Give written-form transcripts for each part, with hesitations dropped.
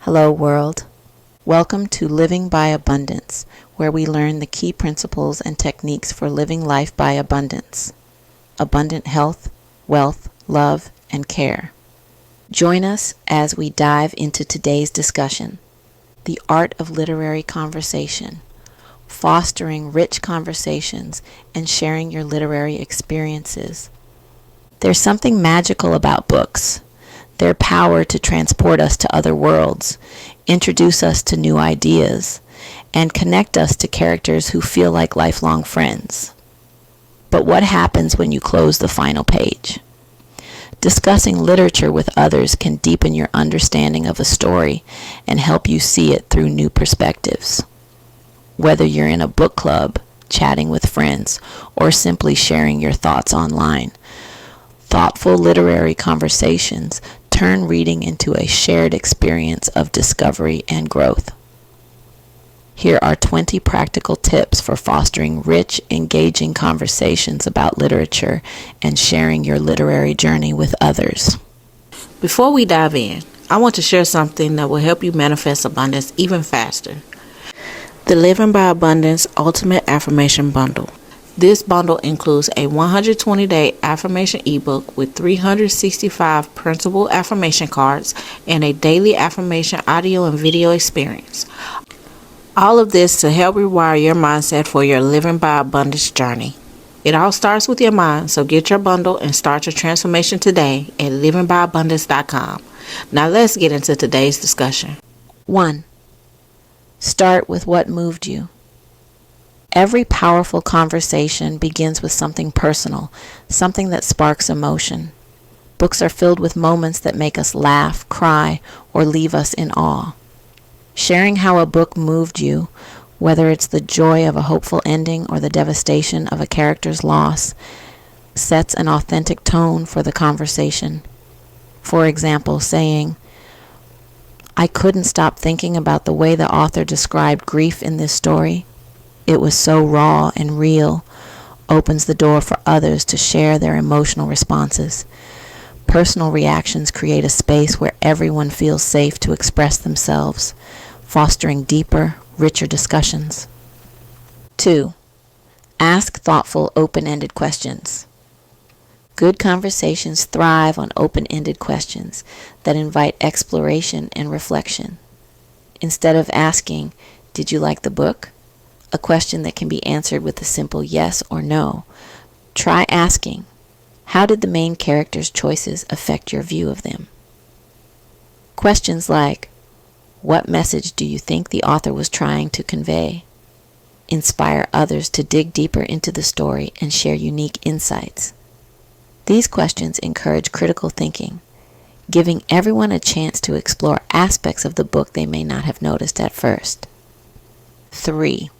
Hello, world. Welcome to Living by Abundance, where we learn the key principles and techniques for living life by abundance. Abundant health, wealth, love, and care. Join us as we dive into today's discussion, the art of literary conversation, fostering rich conversations and sharing your literary experiences. There's something magical about books. Their power to transport us to other worlds, introduce us to new ideas, and connect us to characters who feel like lifelong friends. But what happens when you close the final page? Discussing literature with others can deepen your understanding of a story and help you see it through new perspectives. Whether you're in a book club, chatting with friends, or simply sharing your thoughts online, thoughtful literary conversations turn reading into a shared experience of discovery and growth. Here are 20 practical tips for fostering rich, engaging conversations about literature and sharing your literary journey with others. Before we dive in, I want to share something that will help you manifest abundance even faster. The Living by Abundance Ultimate Affirmation Bundle. This bundle includes a 120-day affirmation ebook with 365 printable affirmation cards and a daily affirmation audio and video experience. All of this to help rewire your mindset for your Living by Abundance journey. It all starts with your mind, so get your bundle and start your transformation today at livingbyabundance.com. Now let's get into today's discussion. 1. Start with what moved you. Every powerful conversation begins with something personal, something that sparks emotion. Books are filled with moments that make us laugh, cry, or leave us in awe. Sharing how a book moved you, whether it's the joy of a hopeful ending or the devastation of a character's loss, sets an authentic tone for the conversation. For example, saying, "I couldn't stop thinking about the way the author described grief in this story. It was so raw and real," opens the door for others to share their emotional responses. Personal reactions create a space where everyone feels safe to express themselves, fostering deeper, richer discussions. 2. Ask thoughtful, open-ended questions. Good conversations thrive on open-ended questions that invite exploration and reflection. Instead of asking, "Did you like the book?" a question that can be answered with a simple yes or no, try asking, "How did the main character's choices affect your view of them?" Questions like, "What message do you think the author was trying to convey?" inspire others to dig deeper into the story and share unique insights. These questions encourage critical thinking, giving everyone a chance to explore aspects of the book they may not have noticed at first. 3.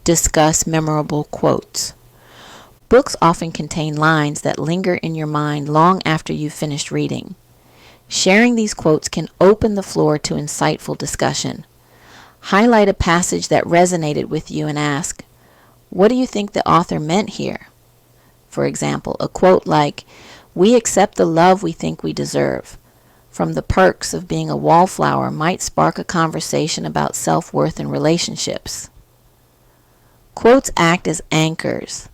Discuss memorable quotes. Books often contain lines that linger in your mind long after you've finished reading. Sharing these quotes can open the floor to insightful discussion. Highlight a passage that resonated with you and ask, "What do you think the author meant here?" For example, a quote like, "We accept the love we think we deserve. From the perks of being a wallflower," might spark a conversation about self-worth and relationships. Quotes act as anchors,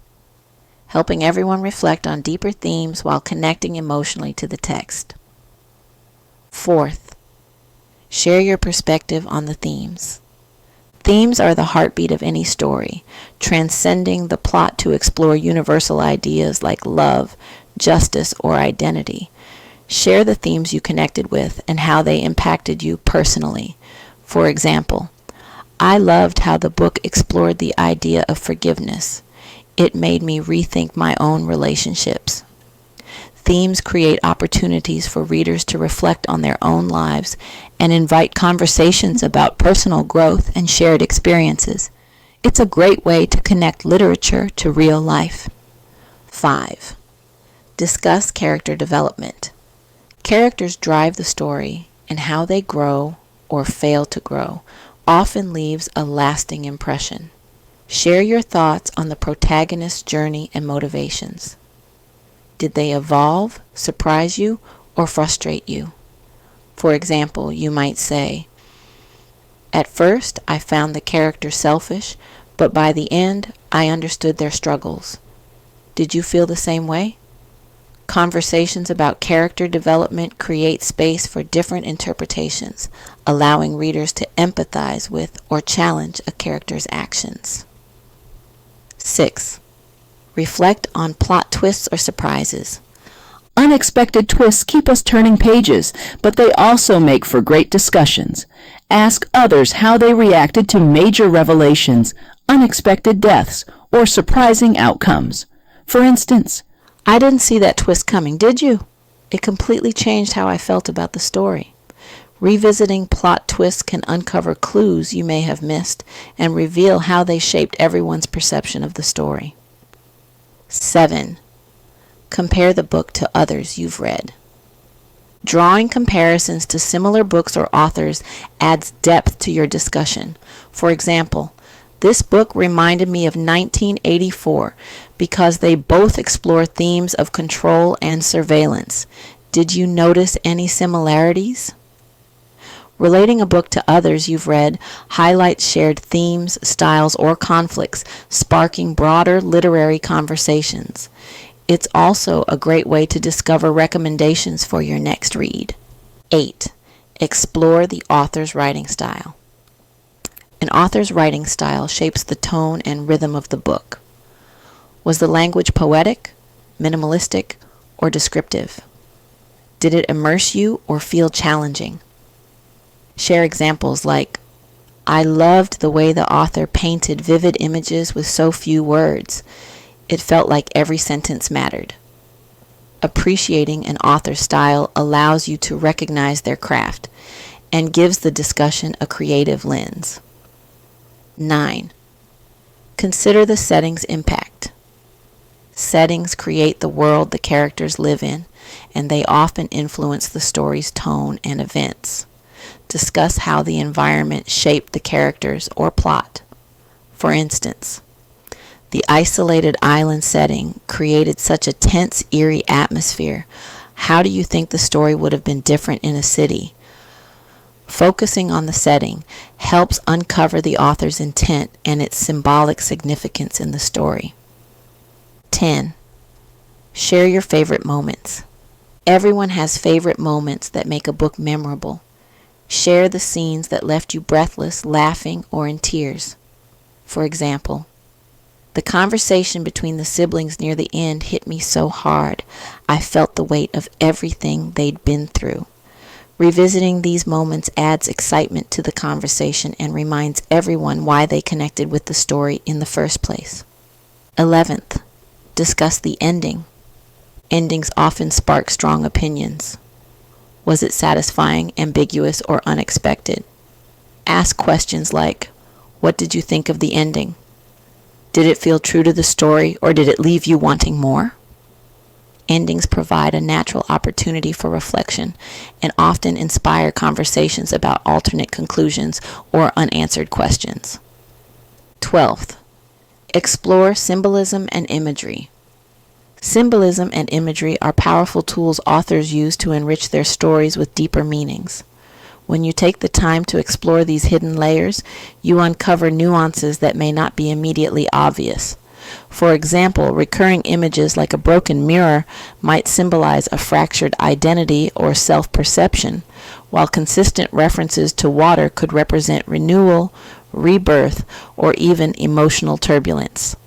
helping everyone reflect on deeper themes while connecting emotionally to the text. 4th, share your perspective on the themes. Themes are the heartbeat of any story, transcending the plot to explore universal ideas like love, justice, or identity. Share the themes you connected with and how they impacted you personally. For example, "I loved how the book explored the idea of forgiveness. It made me rethink my own relationships." Themes create opportunities for readers to reflect on their own lives and invite conversations about personal growth and shared experiences. It's a great way to connect literature to real life. 5. Discuss character development. Characters drive the story, and how they grow or fail to grow often leaves a lasting impression. Share your thoughts on the protagonist's journey and motivations. Did they evolve, surprise you, or frustrate you? For example, you might say, "At first, I found the character selfish, but by the end, I understood their struggles. Did you feel the same way?" Conversations about character development create space for different interpretations, allowing readers to empathize with or challenge a character's actions. 6. Reflect on plot twists or surprises. Unexpected twists keep us turning pages, but they also make for great discussions. Ask others how they reacted to major revelations, unexpected deaths, or surprising outcomes. For instance, "I didn't see that twist coming, did you? It completely changed how I felt about the story." Revisiting plot twists can uncover clues you may have missed and reveal how they shaped everyone's perception of the story. 7. Compare the book to others you've read. Drawing comparisons to similar books or authors adds depth to your discussion. For example, "This book reminded me of 1984 because they both explore themes of control and surveillance. Did you notice any similarities?" Relating a book to others you've read highlights shared themes, styles, or conflicts, sparking broader literary conversations. It's also a great way to discover recommendations for your next read. 8. Explore the author's writing style. An author's writing style shapes the tone and rhythm of the book. Was the language poetic, minimalistic, or descriptive? Did it immerse you or feel challenging? Share examples like, "I loved the way the author painted vivid images with so few words. It felt like every sentence mattered." Appreciating an author's style allows you to recognize their craft and gives the discussion a creative lens. 9. Consider the setting's impact. Settings create the world the characters live in, and they often influence the story's tone and events. Discuss how the environment shaped the characters or plot. For instance, the isolated island setting created such a tense, eerie atmosphere. How do you think the story would have been different in a city? Focusing on the setting helps uncover the author's intent and its symbolic significance in the story. 10. Share your favorite moments. Everyone has favorite moments that make a book memorable. Share the scenes that left you breathless, laughing, or in tears. For example, "The conversation between the siblings near the end hit me so hard. I felt the weight of everything they'd been through." Revisiting these moments adds excitement to the conversation and reminds everyone why they connected with the story in the first place. 11th, discuss the ending. Endings often spark strong opinions. Was it satisfying, ambiguous, or unexpected? Ask questions like, "What did you think of the ending? Did it feel true to the story, or did it leave you wanting more?" Endings provide a natural opportunity for reflection and often inspire conversations about alternate conclusions or unanswered questions. 12th, explore symbolism and imagery. Symbolism and imagery are powerful tools authors use to enrich their stories with deeper meanings. When you take the time to explore these hidden layers, you uncover nuances that may not be immediately obvious. For example, recurring images like a broken mirror might symbolize a fractured identity or self-perception, while consistent references to water could represent renewal, rebirth, or even emotional turbulence.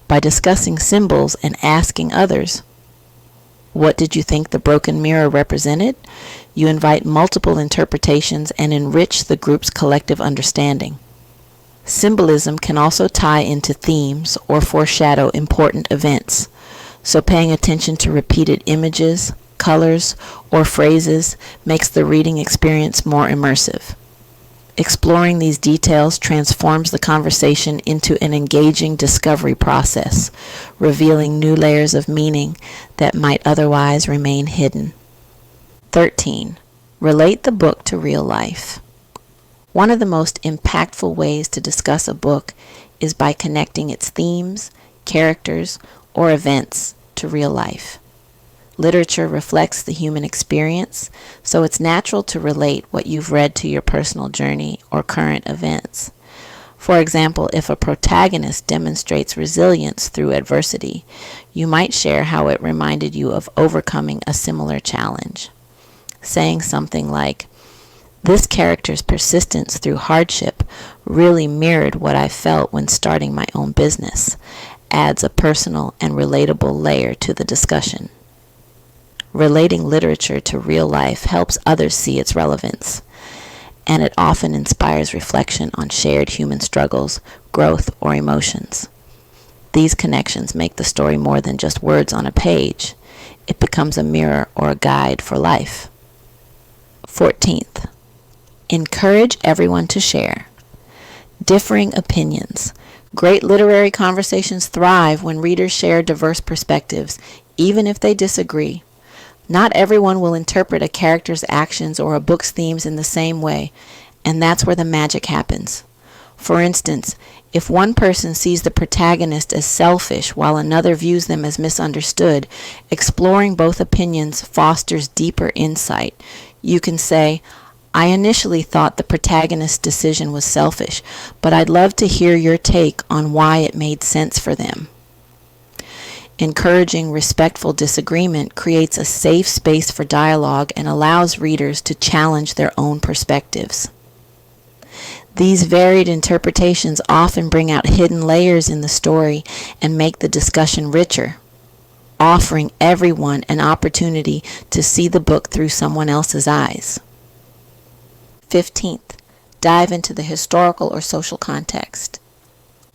By discussing symbols and asking others, "What did you think the broken mirror represented?" you invite multiple interpretations and enrich the group's collective understanding. Symbolism can also tie into themes or foreshadow important events, so paying attention to repeated images, colors, or phrases makes the reading experience more immersive. Exploring these details transforms the conversation into an engaging discovery process, revealing new layers of meaning that might otherwise remain hidden. 13. Relate the book to real life. One of the most impactful ways to discuss a book is by connecting its themes, characters, or events to real life. Literature reflects the human experience, so it's natural to relate what you've read to your personal journey or current events. For example, if a protagonist demonstrates resilience through adversity, you might share how it reminded you of overcoming a similar challenge. Saying something like, "This character's persistence through hardship really mirrored what I felt when starting my own business," adds a personal and relatable layer to the discussion. Relating literature to real life helps others see its relevance, and it often inspires reflection on shared human struggles, growth, or emotions. These connections make the story more than just words on a page. It becomes a mirror or a guide for life. 14th, encourage everyone to share. Differing opinions. Great literary conversations thrive when readers share diverse perspectives, even if they disagree. Not everyone will interpret a character's actions or a book's themes in the same way, and that's where the magic happens. For instance, if one person sees the protagonist as selfish while another views them as misunderstood, exploring both opinions fosters deeper insight. You can say, "I initially thought the protagonist's decision was selfish, but I'd love to hear your take on why it made sense for them." Encouraging respectful disagreement creates a safe space for dialogue and allows readers to challenge their own perspectives. These varied interpretations often bring out hidden layers in the story and make the discussion richer, offering everyone an opportunity to see the book through someone else's eyes. 15th, dive into the historical or social context.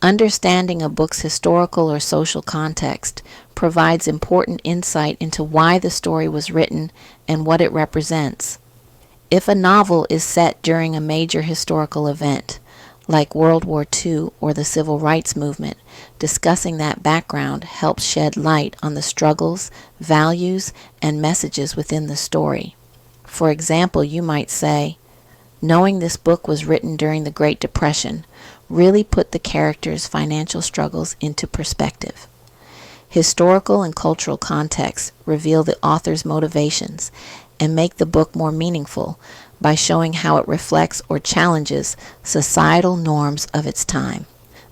Understanding a book's historical or social context provides important insight into why the story was written and what it represents. If a novel is set during a major historical event, like World War II or the Civil Rights Movement, discussing that background helps shed light on the struggles, values, and messages within the story. For example, you might say, "Knowing this book was written during the Great Depression really put the characters' financial struggles into perspective." Historical and cultural contexts reveal the author's motivations and make the book more meaningful by showing how it reflects or challenges societal norms of its time.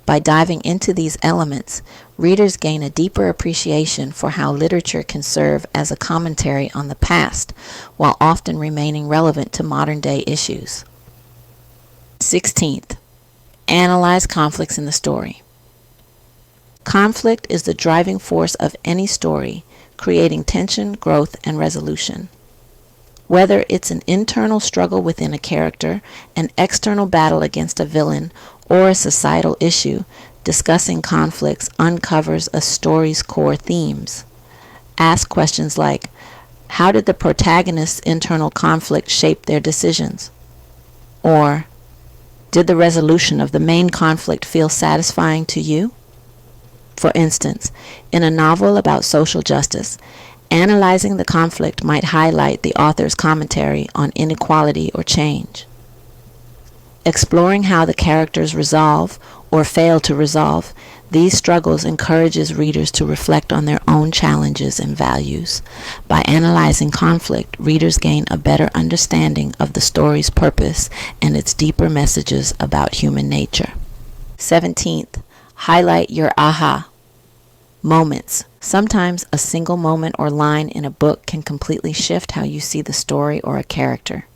By diving into these elements, readers gain a deeper appreciation for how literature can serve as a commentary on the past, while often remaining relevant to modern-day issues. 16th, analyze conflicts in the story. Conflict is the driving force of any story, creating tension, growth, and resolution. Whether it's an internal struggle within a character, an external battle against a villain, or a societal issue, discussing conflicts uncovers a story's core themes. Ask questions like, how did the protagonist's internal conflict shape their decisions? Or, did the resolution of the main conflict feel satisfying to you? For instance, in a novel about social justice, analyzing the conflict might highlight the author's commentary on inequality or change. Exploring how the characters resolve or fail to resolve these struggles encourages readers to reflect on their own challenges and values. By analyzing conflict, readers gain a better understanding of the story's purpose and its deeper messages about human nature. 17th, highlight your aha moments. Sometimes a single moment or line in a book can completely shift how you see the story or a character.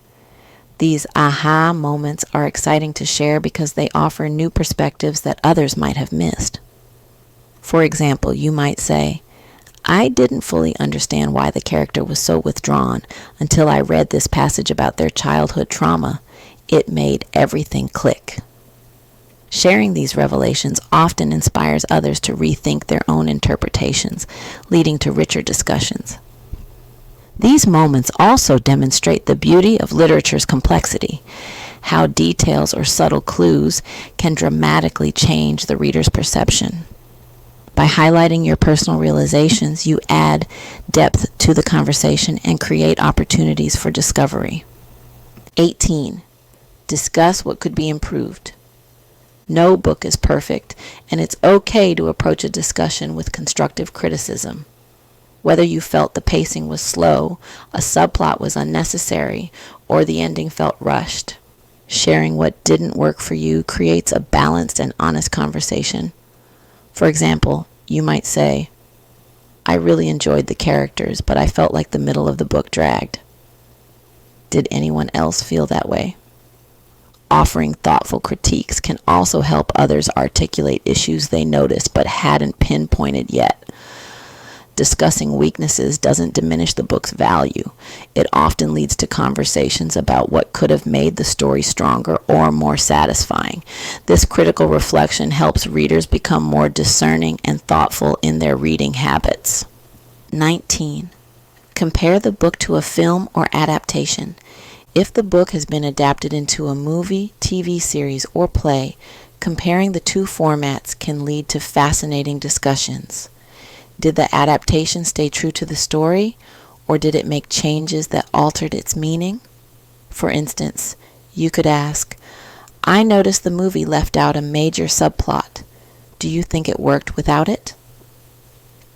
These aha moments are exciting to share because they offer new perspectives that others might have missed. For example, you might say, "I didn't fully understand why the character was so withdrawn until I read this passage about their childhood trauma. It made everything click." Sharing these revelations often inspires others to rethink their own interpretations, leading to richer discussions. These moments also demonstrate the beauty of literature's complexity, how details or subtle clues can dramatically change the reader's perception. By highlighting your personal realizations, you add depth to the conversation and create opportunities for discovery. 18. Discuss what could be improved. No book is perfect, and it's okay to approach a discussion with constructive criticism. whether you felt the pacing was slow, a subplot was unnecessary, or the ending felt rushed. Sharing what didn't work for you creates a balanced and honest conversation. For example, you might say, "I really enjoyed the characters, but I felt like the middle of the book dragged. Did anyone else feel that way?" Offering thoughtful critiques can also help others articulate issues they noticed but hadn't pinpointed yet. Discussing weaknesses doesn't diminish the book's value. It often leads to conversations about what could have made the story stronger or more satisfying. This critical reflection helps readers become more discerning and thoughtful in their reading habits. 19. Compare the book to a film or adaptation. If the book has been adapted into a movie, TV series, or play, comparing the two formats can lead to fascinating discussions. Did the adaptation stay true to the story, or did it make changes that altered its meaning? For instance, you could ask, "I noticed the movie left out a major subplot. Do you think it worked without it?"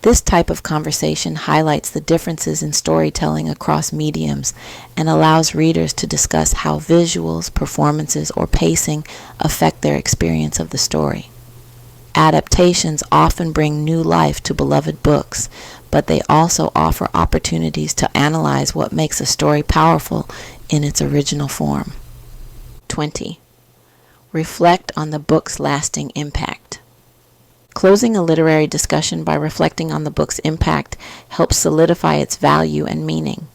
This type of conversation highlights the differences in storytelling across mediums and allows readers to discuss how visuals, performances, or pacing affect their experience of the story. Adaptations often bring new life to beloved books, but they also offer opportunities to analyze what makes a story powerful in its original form. 20. Reflect on the book's lasting impact. Closing a literary discussion by reflecting on the book's impact helps solidify its value and meaning.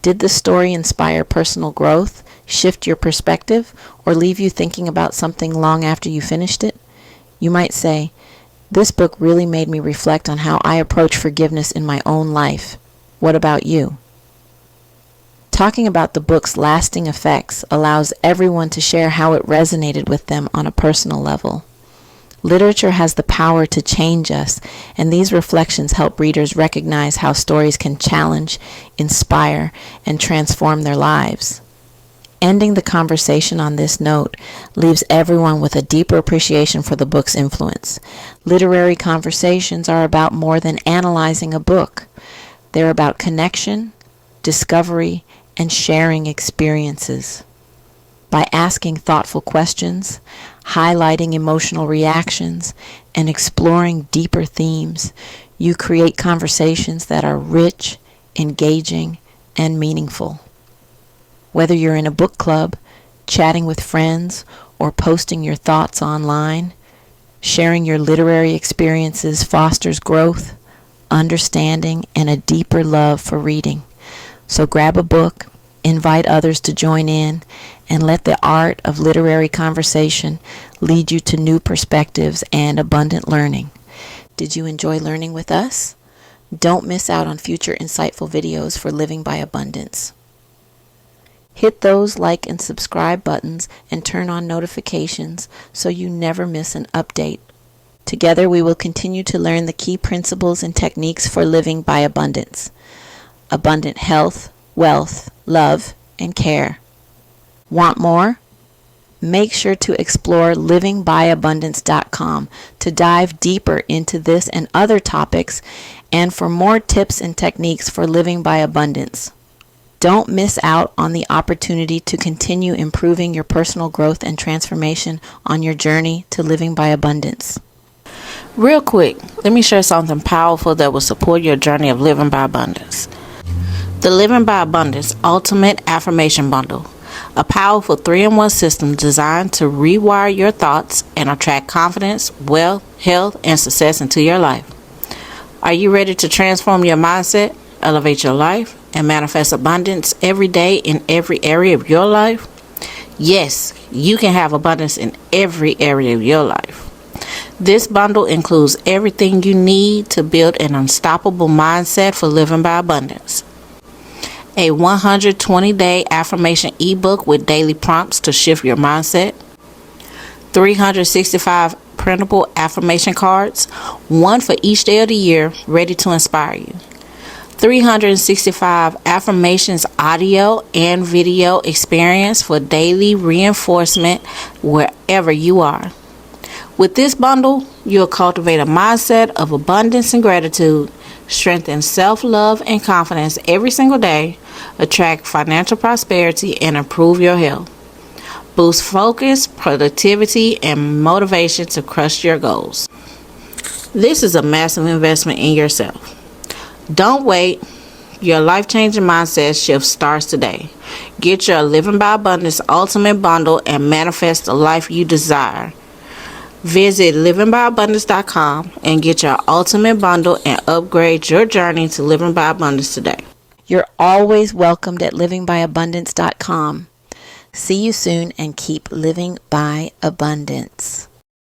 Did the story inspire personal growth, shift your perspective, or leave you thinking about something long after you finished it? You might say, "This book really made me reflect on how I approach forgiveness in my own life. What about you?" Talking about the book's lasting effects allows everyone to share how it resonated with them on a personal level. Literature has the power to change us, and these reflections help readers recognize how stories can challenge, inspire, and transform their lives. Ending the conversation on this note leaves everyone with a deeper appreciation for the book's influence. Literary conversations are about more than analyzing a book. They're about connection, discovery, and sharing experiences. By asking thoughtful questions, highlighting emotional reactions, and exploring deeper themes, you create conversations that are rich, engaging, and meaningful. Whether you're in a book club, chatting with friends, or posting your thoughts online, sharing your literary experiences fosters growth, understanding, and a deeper love for reading. So grab a book, invite others to join in, and let the art of literary conversation lead you to new perspectives and abundant learning. Did you enjoy learning with us? Don't miss out on future insightful videos for Living by Abundance. Hit those like and subscribe buttons and turn on notifications so you never miss an update. Together we will continue to learn the key principles and techniques for living by abundance. Abundant health, wealth, love, and care. Want more? Make sure to explore livingbyabundance.com to dive deeper into this and other topics and for more tips and techniques for living by abundance. Don't miss out on the opportunity to continue improving your personal growth and transformation on your journey to living by abundance. Real quick, let me share something powerful that will support your journey of living by abundance. The Living by Abundance Ultimate Affirmation Bundle, a powerful 3-in-1 system designed to rewire your thoughts and attract confidence, wealth, health, and success into your life. Are you ready to transform your mindset, elevate your life, and manifest abundance every day in every area of your life? Yes, you can have abundance in every area of your life. This bundle includes everything you need to build an unstoppable mindset for living by abundance. A 120-day affirmation ebook with daily prompts to shift your mindset. 365 printable affirmation cards, one for each day of the year, ready to inspire you. 365 affirmations audio and video experience for daily reinforcement wherever you are. With this bundle, you'll cultivate a mindset of abundance and gratitude, strengthen self-love and confidence every single day, attract financial prosperity, and improve your health. Boost focus, productivity, and motivation to crush your goals. This is a massive investment in yourself. Don't wait. Your life-changing mindset shift starts today. Get your Living by Abundance Ultimate Bundle and manifest the life you desire. Visit livingbyabundance.com and get your Ultimate Bundle and upgrade your journey to Living by Abundance today. You're always welcomed at livingbyabundance.com. See you soon and keep living by abundance.